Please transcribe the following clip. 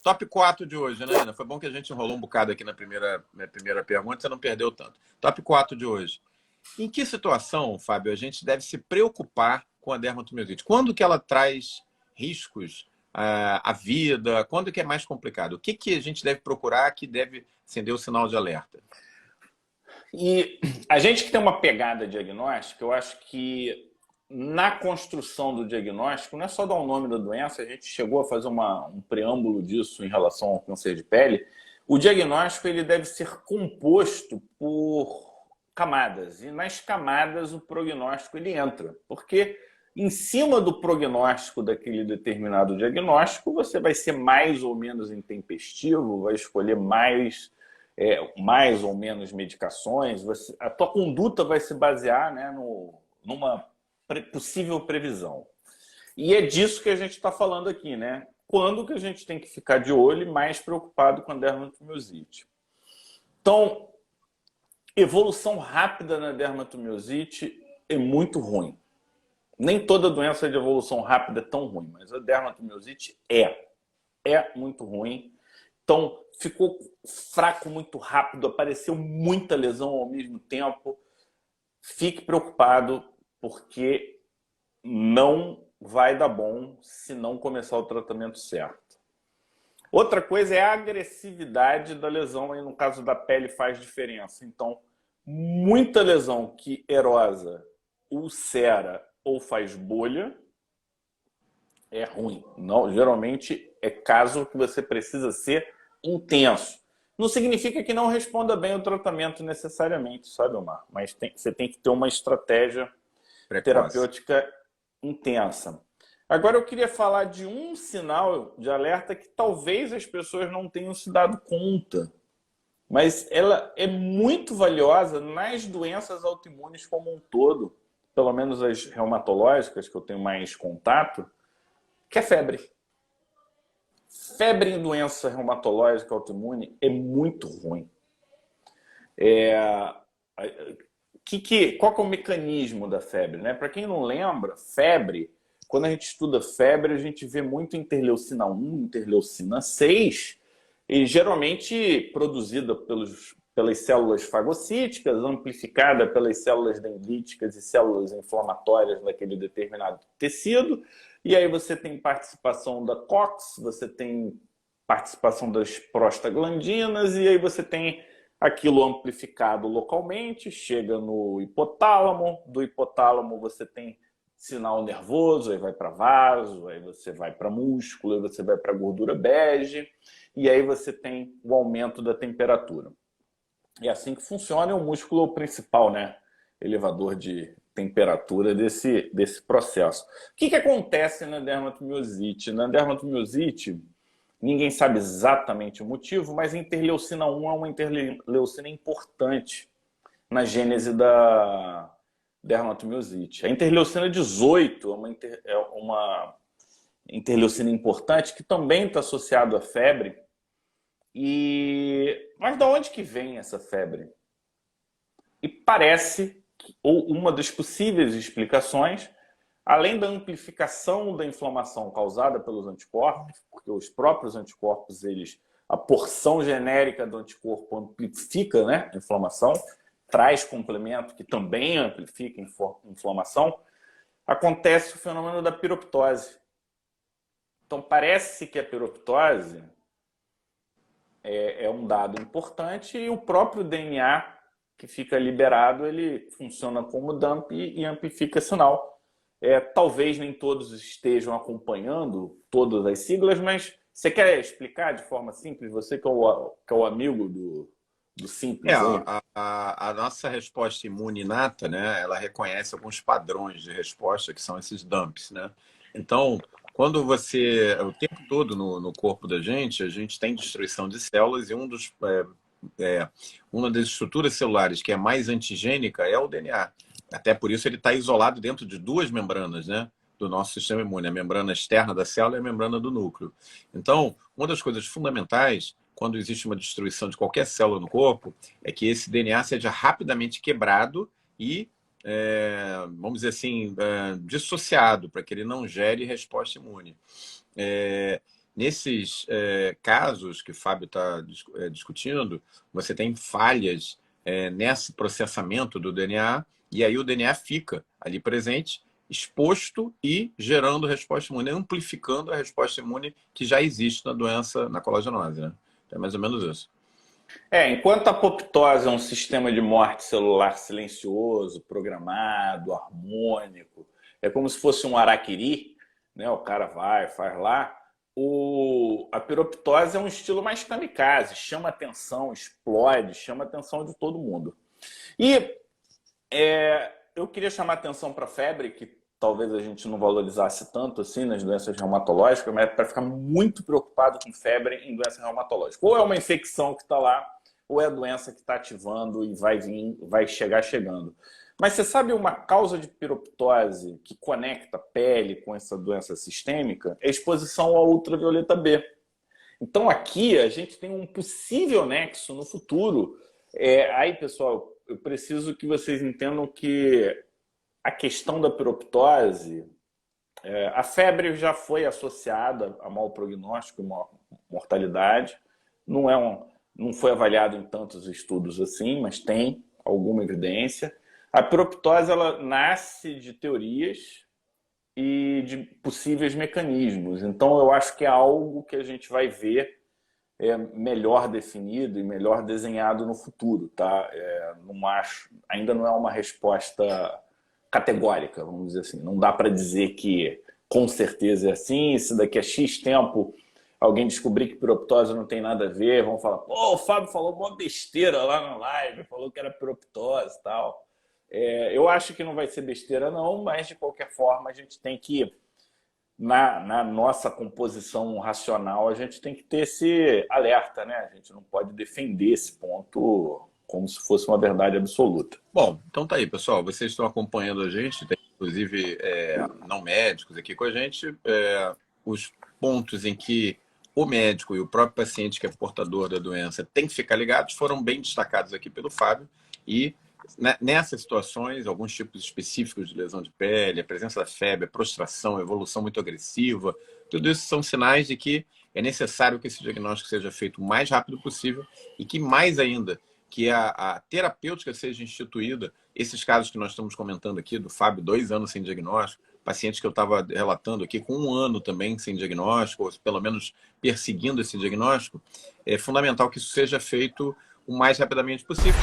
Top 4 de hoje, né, Ana? Foi bom que a gente enrolou um bocado aqui na primeira pergunta, você não perdeu tanto. Top 4 de hoje. Em que situação, Fábio, a gente deve se preocupar com a dermatomiosite? Quando que ela traz riscos à vida? Quando que é mais complicado? O que que a gente deve procurar que deve acender o sinal de alerta? E a gente que tem uma pegada diagnóstica, eu acho que na construção do diagnóstico, não é só dar o nome da doença, a gente chegou a fazer um preâmbulo disso em relação ao câncer de pele. O diagnóstico ele deve ser composto por camadas, e nas camadas o prognóstico ele entra, porque em cima do prognóstico daquele determinado diagnóstico, você vai ser mais ou menos intempestivo, vai escolher mais ou menos medicações, a tua conduta vai se basear, né, numa possível previsão. E é disso que a gente está falando aqui, né? Quando que a gente tem que ficar de olho e mais preocupado com a dermatomiosite? Então, evolução rápida na dermatomiosite é muito ruim. Nem toda doença de evolução rápida é tão ruim, mas a dermatomiosite é muito ruim. Então, ficou fraco muito rápido, apareceu muita lesão ao mesmo tempo. Fique preocupado, porque não vai dar bom se não começar o tratamento certo. Outra coisa é a agressividade da lesão, aí no caso da pele faz diferença. Então, muita lesão que erosa, ulcera ou faz bolha é ruim. Não, geralmente é caso que você precisa ser intenso. Não significa que não responda bem ao tratamento necessariamente, sabe, Omar? Mas você tem que ter uma estratégia terapêutica intensa. Agora eu queria falar de um sinal de alerta que talvez as pessoas não tenham se dado conta, mas ela é muito valiosa nas doenças autoimunes como um todo, pelo menos as reumatológicas, que eu tenho mais contato, que é febre. Febre em doença reumatológica autoimune é muito ruim. Qual que é o mecanismo da febre, né? Para quem não lembra, febre, quando a gente estuda febre, a gente vê muito interleucina 1, interleucina 6, e geralmente produzida pelas células fagocíticas, amplificada pelas células dendríticas e células inflamatórias daquele determinado tecido. E aí você tem participação da COX, você tem participação das prostaglandinas, e aí você tem aquilo amplificado localmente, chega no hipotálamo, do hipotálamo você tem sinal nervoso, aí vai para vaso, aí você vai para músculo, aí você vai para gordura bege, e aí você tem o aumento da temperatura. É assim que funciona, é o músculo principal, né? Elevador de temperatura desse processo. O que acontece na dermatomiosite? Na dermatomiosite, ninguém sabe exatamente o motivo, mas a interleucina 1 é uma interleucina importante na gênese da dermatomiosite. A interleucina 18 é uma interleucina importante que também está associada à febre. Mas de onde que vem essa febre? E parece que, ou uma das possíveis explicações, além da amplificação da inflamação causada pelos anticorpos, porque os próprios anticorpos, a porção genérica do anticorpo amplifica, né, a inflamação, traz complemento que também amplifica a inflamação, acontece o fenômeno da piroptose. Então parece que a piroptose é um dado importante, e o próprio DNA que fica liberado, ele funciona como dump e amplifica sinal. Talvez nem todos estejam acompanhando todas as siglas, mas você quer explicar de forma simples? Você que é o amigo do simples. A nossa resposta imune inata, né, ela reconhece alguns padrões de resposta, que são esses dumps, né? Então, quando o tempo todo no corpo da gente, a gente tem destruição de células, e uma das estruturas celulares que é mais antigênica é o DNA. Até por isso ele está isolado dentro de duas membranas, né, do nosso sistema imune, a membrana externa da célula e a membrana do núcleo. Então, uma das coisas fundamentais, quando existe uma destruição de qualquer célula no corpo, é que esse DNA seja rapidamente quebrado e, vamos dizer assim, dissociado, para que ele não gere resposta imune. nesses casos que o Fábio está discutindo, você tem falhas nesse processamento do DNA, e aí o DNA fica ali presente, exposto e gerando resposta imune, amplificando a resposta imune que já existe na doença, na colagenose, né? É mais ou menos isso. Enquanto a apoptose é um sistema de morte celular silencioso, programado, harmônico, é como se fosse um araquiri, né? O cara vai, faz lá. A piroptose é um estilo mais kamikaze, chama atenção, explode, chama atenção de todo mundo. E eu queria chamar atenção para a febre, que talvez a gente não valorizasse tanto assim nas doenças reumatológicas, mas para ficar muito preocupado com febre em doença reumatológica. Ou é uma infecção que está lá, ou é a doença que está ativando e vai chegar chegando. Mas você sabe uma causa de piroptose que conecta a pele com essa doença sistêmica? É a exposição ao ultravioleta B. Então aqui a gente tem um possível nexo no futuro. Aí, pessoal, eu preciso que vocês entendam que a questão da piroptose, a febre já foi associada a mau prognóstico e mortalidade. Não foi avaliado em tantos estudos assim, mas tem alguma evidência. A piroptose ela nasce de teorias e de possíveis mecanismos. Então, eu acho que é algo que a gente vai ver melhor definido e melhor desenhado no futuro, tá? Ainda não é uma resposta categórica, vamos dizer assim. Não dá para dizer que com certeza é assim, se daqui a X tempo alguém descobrir que piroptose não tem nada a ver, vão falar, pô, o Fábio falou uma besteira lá na live, falou que era piroptose e tal. Eu acho que não vai ser besteira não, mas de qualquer forma a gente tem que, na nossa composição racional, a gente tem que ter esse alerta, né? A gente não pode defender esse ponto como se fosse uma verdade absoluta. Bom, então tá aí, pessoal. Vocês estão acompanhando a gente, tem inclusive não médicos aqui com a gente, os pontos em que o médico e o próprio paciente que é portador da doença tem que ficar ligados foram bem destacados aqui pelo Fábio. E nessas situações, alguns tipos específicos de lesão de pele, a presença da febre, a prostração, a evolução muito agressiva, tudo isso são sinais de que é necessário que esse diagnóstico seja feito o mais rápido possível e que, mais ainda, que a terapêutica seja instituída. Esses casos que nós estamos comentando aqui, do Fábio, 2 anos sem diagnóstico, pacientes que eu estava relatando aqui com 1 ano também sem diagnóstico, ou pelo menos perseguindo esse diagnóstico, é fundamental que isso seja feito o mais rapidamente possível.